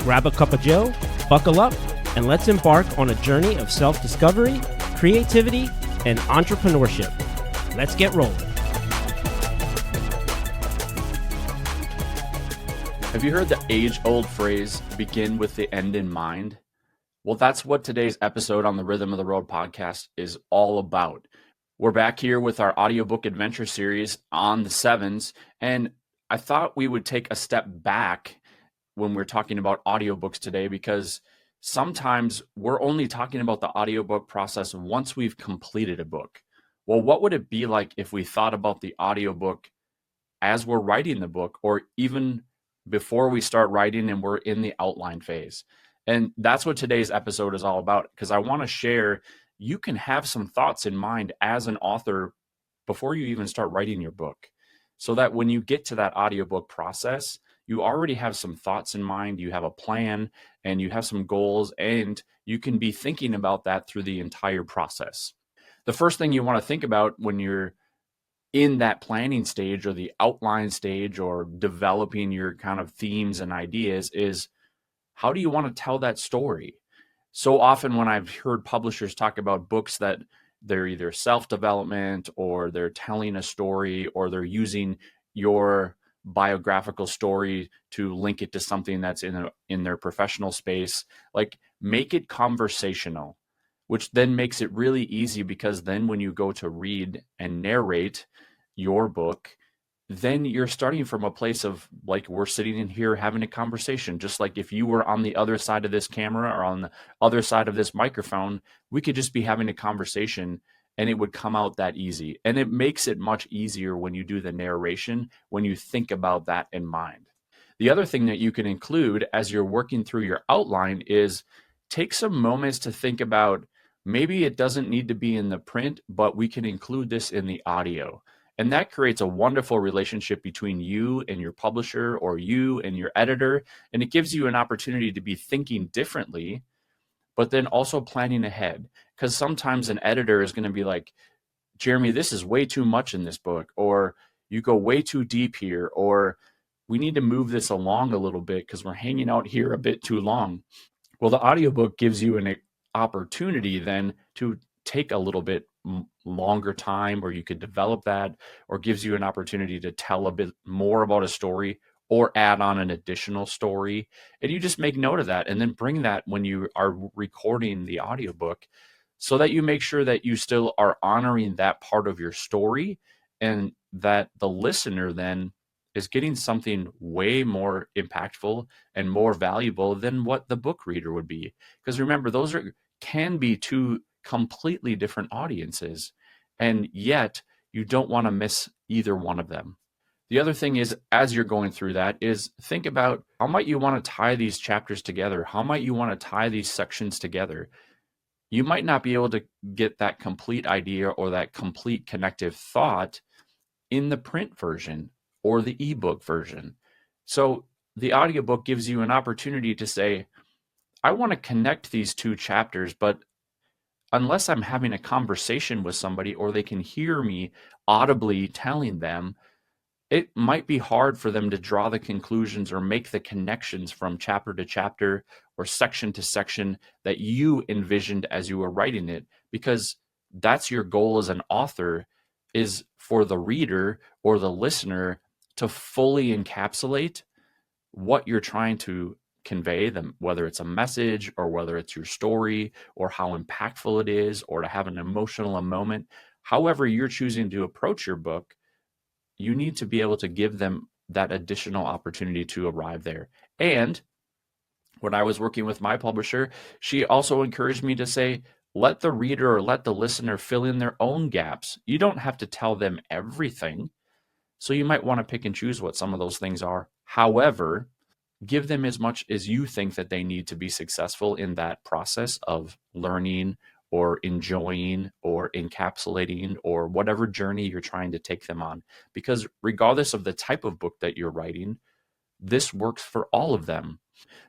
Grab a cup of joe, buckle up, and let's embark on a journey of self-discovery, creativity, and entrepreneurship. Let's get rolling. Have you heard the age-old phrase, begin with the end in mind? Well, that's what today's episode on the Rhythm of the Road podcast is all about. We're back here with our audiobook adventure series on the sevens, and I thought we would take a step back when we're talking about audiobooks today, because sometimes we're only talking about the audiobook process once we've completed a book. Well, what would it be like if we thought about the audiobook as we're writing the book, or even before we start writing and we're in the outline phase? And that's what today's episode is all about, because I want to share, you can have some thoughts in mind as an author before you even start writing your book, so that when you get to that audiobook process, you already have some thoughts in mind, you have a plan, and you have some goals, and you can be thinking about that through the entire process. The first thing you want to think about when you're in that planning stage or the outline stage or developing your kind of themes and ideas is, how do you want to tell that story? So often when I've heard publishers talk about books that they're either self-development or they're telling a story or they're using your biographical story to link it to something that's in their professional space, like make it conversational, which then makes it really easy, because then when you go to read and narrate your book, then you're starting from a place of, like, we're sitting in here having a conversation, just like if you were on the other side of this camera or on the other side of this microphone, we could just be having a conversation and it would come out that easy. And it makes it much easier when you do the narration, when you think about that in mind. The other thing that you can include as you're working through your outline is take some moments to think about, maybe it doesn't need to be in the print, but we can include this in the audio. And that creates a wonderful relationship between you and your publisher, or you and your editor. And it gives you an opportunity to be thinking differently, but then also planning ahead. Because sometimes an editor is going to be like, Jeremy, this is way too much in this book, or you go way too deep here, or we need to move this along a little bit because we're hanging out here a bit too long. Well, the audiobook gives you an opportunity then to take a little bit longer time, or you could develop that, or gives you an opportunity to tell a bit more about a story or add on an additional story. And you just make note of that and then bring that when you are recording the audiobook, so that you make sure that you still are honoring that part of your story, and that the listener then is getting something way more impactful and more valuable than what the book reader would be. Because remember, those can be two completely different audiences, and yet you don't want to miss either one of them. The other thing is, as you're going through that, is think about, how might you want to tie these chapters together? How might you want to tie these sections together? You might not be able to get that complete idea or that complete connective thought in the print version or the ebook version. So the audiobook gives you an opportunity to say, I want to connect these two chapters, but unless I'm having a conversation with somebody or they can hear me audibly telling them, it might be hard for them to draw the conclusions or make the connections from chapter to chapter or section to section that you envisioned as you were writing it, because that's your goal as an author, is for the reader or the listener to fully encapsulate what you're trying to convey them, whether it's a message or whether it's your story or how impactful it is, or to have an emotional moment. However you're choosing to approach your book, you need to be able to give them that additional opportunity to arrive there. And when I was working with my publisher, she also encouraged me to say, let the reader or let the listener fill in their own gaps. You don't have to tell them everything. So you might want to pick and choose what some of those things are. However, give them as much as you think that they need to be successful in that process of learning or enjoying or encapsulating or whatever journey you're trying to take them on. Because regardless of the type of book that you're writing, this works for all of them.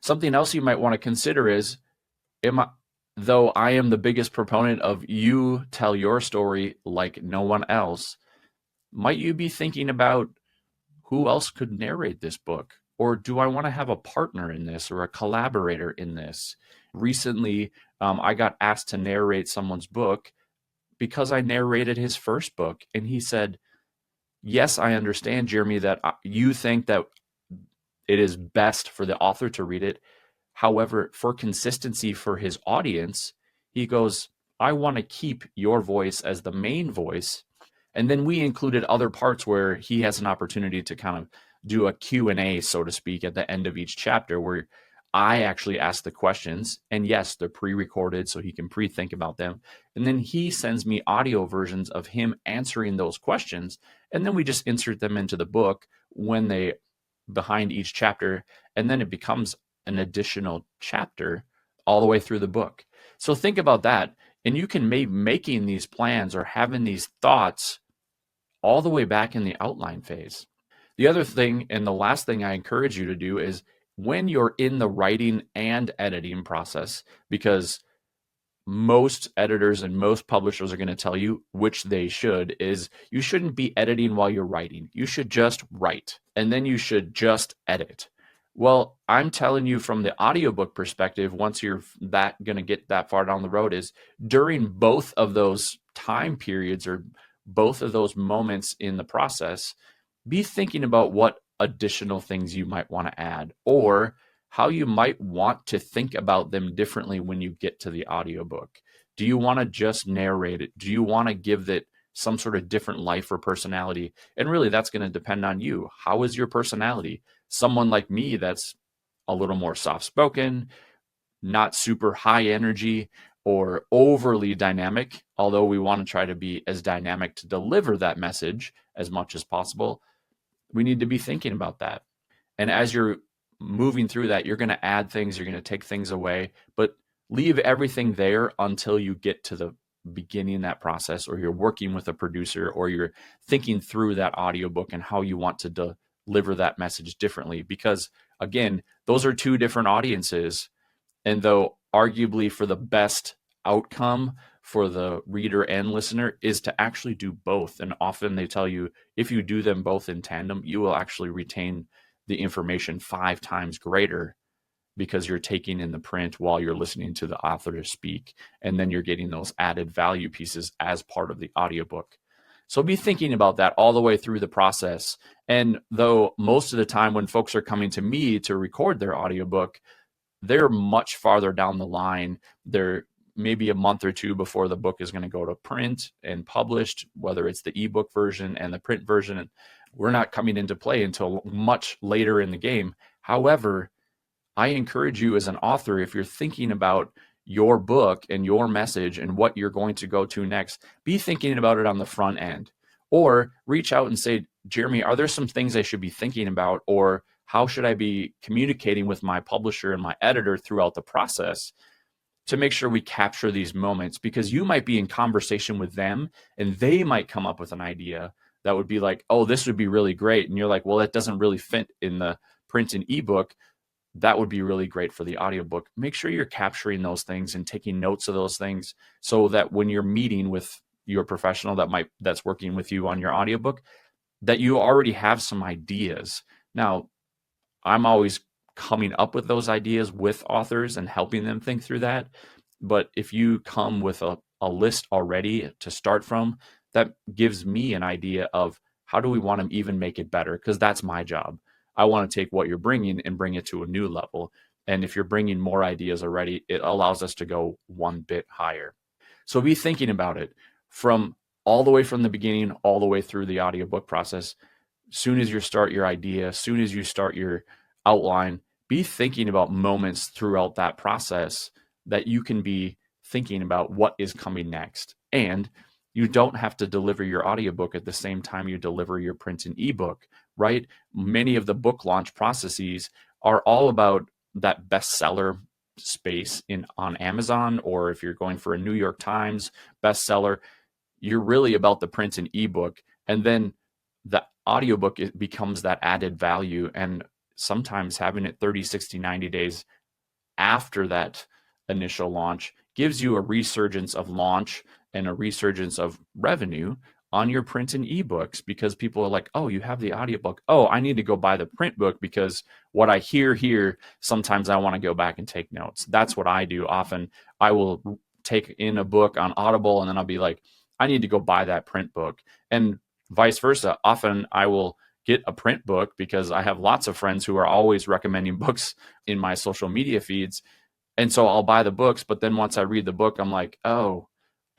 Something else you might want to consider is, though I am the biggest proponent of you tell your story like no one else, might you be thinking about who else could narrate this book? Or do I want to have a partner in this or a collaborator in this? Recently, I got asked to narrate someone's book because I narrated his first book. And he said, yes, I understand, Jeremy, that you think that it is best for the author to read it. However, for consistency for his audience, he goes, I want to keep your voice as the main voice. And then we included other parts where he has an opportunity to kind of do a Q&A, so to speak, at the end of each chapter where I actually ask the questions. And yes, they're pre-recorded so he can pre-think about them. And then he sends me audio versions of him answering those questions. And then we just insert them into the book when they behind each chapter. And then it becomes an additional chapter all the way through the book. So think about that. And you can be making these plans or having these thoughts all the way back in the outline phase. The other thing, and the last thing I encourage you to do is when you're in the writing and editing process, because most editors and most publishers are going to tell you, which they should, is you shouldn't be editing while you're writing. You should just write, and then you should just edit. Well, I'm telling you from the audiobook perspective, once you're going to get that far down the road, is during both of those time periods or both of those moments in the process, be thinking about what additional things you might want to add or how you might want to think about them differently when you get to the audiobook. Do you want to just narrate it? Do you want to give it some sort of different life or personality? And really, that's going to depend on you. How is your personality? Someone like me that's a little more soft-spoken, not super high energy or overly dynamic, although we want to try to be as dynamic to deliver that message as much as possible. We need to be thinking about that. And as you're moving through that, you're going to add things, you're going to take things away, but leave everything there until you get to the beginning of that process, or you're working with a producer, or you're thinking through that audiobook and how you want to deliver that message differently. Because again, those are two different audiences. And though arguably for the best outcome for the reader and listener is to actually do both. And often they tell you, if you do them both in tandem, you will actually retain the information 5 times greater because you're taking in the print while you're listening to the author speak. And then you're getting those added value pieces as part of the audiobook. So be thinking about that all the way through the process. And though most of the time when folks are coming to me to record their audiobook, they're much farther down the line. They're maybe a month or two before the book is going to go to print and published, whether it's the ebook version and the print version. And we're not coming into play until much later in the game. However, I encourage you as an author, if you're thinking about your book and your message and what you're going to go to next, be thinking about it on the front end. Or reach out and say, Jeremy, are there some things I should be thinking about? Or how should I be communicating with my publisher and my editor throughout the process to make sure we capture these moments? Because you might be in conversation with them and they might come up with an idea that would be like, oh, this would be really great. And you're like, well, that doesn't really fit in the print and ebook. That would be really great for the audiobook. Make sure you're capturing those things and taking notes of those things so that when you're meeting with your professional that's working with you on your audiobook, that you already have some ideas. Now, I'm always coming up with those ideas with authors and helping them think through that. But if you come with a list already to start from, that gives me an idea of how do we want to even make it better? Because that's my job. I want to take what you're bringing and bring it to a new level. And if you're bringing more ideas already, it allows us to go one bit higher. So be thinking about it from all the way from the beginning, all the way through the audiobook process. Soon as you start your idea, soon as you start your outline, be thinking about moments throughout that process that you can be thinking about what is coming next. And you don't have to deliver your audiobook at the same time you deliver your print and ebook, right? Many of the book launch processes are all about that bestseller space on Amazon, or if you're going for a New York Times bestseller, you're really about the print and ebook. And then the audiobook, it becomes that added value. And sometimes having it 30, 60, 90 days after that initial launch gives you a resurgence of launch and a resurgence of revenue on your print and ebooks, because people are like, oh, you have the audiobook. Oh, I need to go buy the print book because what I hear here, sometimes I want to go back and take notes. That's what I do. Often I will take in a book on Audible and then I'll be like, I need to go buy that print book. And vice versa. Often I will get a print book because I have lots of friends who are always recommending books in my social media feeds. And so I'll buy the books, but then once I read the book, I'm like, oh,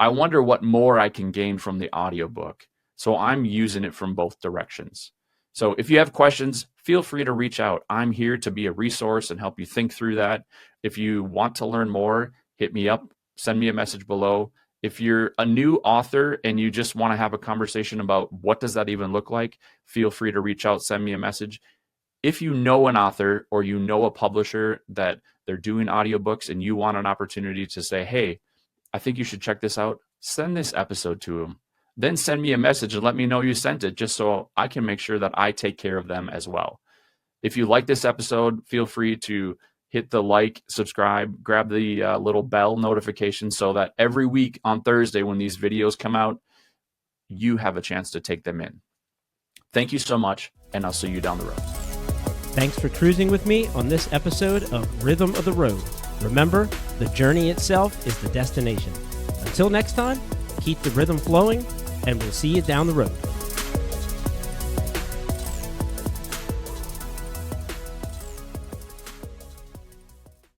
I wonder what more I can gain from the audiobook. So I'm using it from both directions. So if you have questions, feel free to reach out. I'm here to be a resource and help you think through that. If you want to learn more, hit me up, send me a message below. If you're a new author and you just want to have a conversation about what does that even look like, feel free to reach out, send me a message. If you know an author or you know a publisher that they're doing audiobooks and you want an opportunity to say, hey, I think you should check this out, send this episode to them. Then send me a message and let me know you sent it, just so I can make sure that I take care of them as well. If you like this episode, feel free to hit the like, subscribe, grab the little bell notification so that every week on Thursday when these videos come out, you have a chance to take them in. Thank you so much, and I'll see you down the road. Thanks for cruising with me on this episode of Rhythm of the Road. Remember, the journey itself is the destination. Until next time, keep the rhythm flowing, and we'll see you down the road.